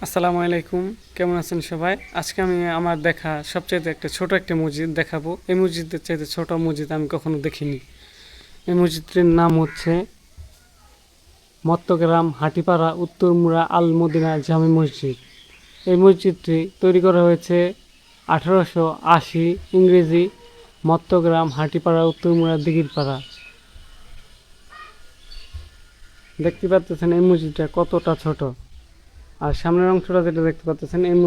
আসসালামু আলাইকুম, কেমন আছেন সবাই? আজকে আমি আমার দেখা সবচাইতে ছোট একটা মসজিদ দেখাবো। এই মসজিদের চাইতে ছোট মসজিদ আমি কখনো দেখিনি। এই মসজিদটির নাম হচ্ছে মত্তগ্রাম হাটিপাড়া উত্তরমুড়া আল মদিনা জামে মসজিদ। এই মসজিদটি তৈরি করা হয়েছে 1880 ইংরেজি, মত্তগ্রাম হাটিপাড়া উত্তরমুড়া দিঘিরপাড়া। দেখতে পাচ্ছেন এই মসজিদটা কতটা ছোট। আর সামনের অংশটা যেটা দেখতে পাচ্ছেন, এই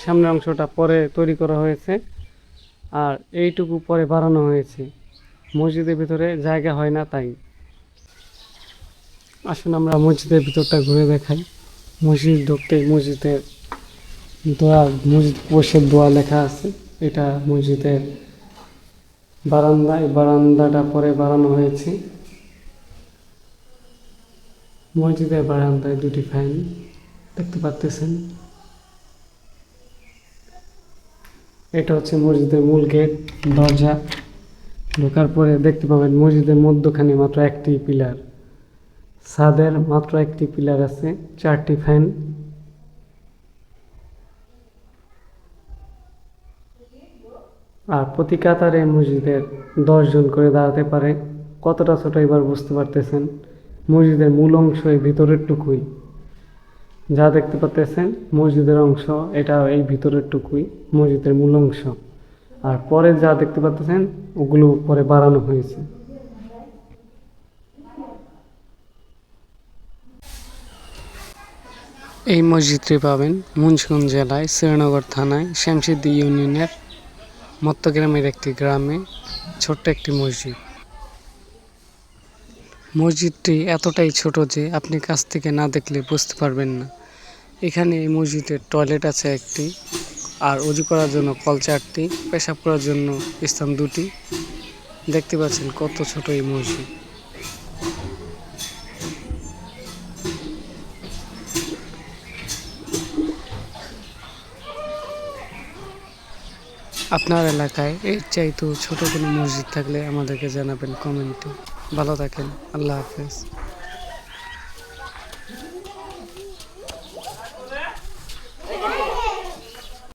সামনের অংশটা পরে তৈরি করা হয়েছে, আর এইটুকু পরে বাড়ানো হয়েছে। মসজিদের ভিতরে জায়গা হয় না, তাই। আসুন আমরা মসজিদের ভিতরটা ঘুরে দেখাই। মসজিদ ঢুকতে মসজিদের দোয়া, মসজিদ বসে দোয়া লেখা আছে। এটা মসজিদের বারান্দা। এই বারান্দাটা পরে বাড়ানো হয়েছে। মসজিদের বারান্দায় দুটি ফ্যান দেখতে পাচ্ছেন। এটা হচ্ছে মসজিদের মূল গেট, দরজা। ঢোকার পরে দেখতে পাবেন মসজিদের মধ্যখানে মাত্র একটি পিলার, ছাদের মাত্র একটি পিলার আছে, 4টি ফ্যান। আর প্রতি কাতারে মসজিদের 10 জন করে দাঁড়াতে পারে। কতটা ছোট এবার বুঝতে পারতেছেন। মসজিদের মূল অংশ এই ভিতরের টুকুই, যা দেখতে পাচ্ছেন মসজিদের অংশ, এটা এই ভিতরের টুকুই মসজিদের মূল অংশ। আর পরে যা দেখতে পাচ্ছেন ওগুলো পরে বাড়ানো হয়েছে। এই মসজিদটি পাবেন মুন্সিগঞ্জ জেলায় শ্রীনগর থানায় শ্যামসিদ্দি ইউনিয়নের মত্তগ্রামের একটি গ্রামে ছোট্ট একটি মসজিদ। মসজিদটি এতটাই ছোট যে আপনি কাছ থেকে না দেখলে বুঝতে পারবেন না। এখানে এই মসজিদের টয়লেট আছে একটি, আর অজু করার জন্য কল 4টি, পেশাব করার জন্য স্থান 2টি। দেখতে পাচ্ছেন কত ছোট এই মসজিদ। আপনার এলাকায় এর চাইতেও ছোট কোনো মসজিদ থাকলে আমাদেরকে জানাবেন কমেন্টে। ভালো থাকেন, আল্লাহ হাফেজ।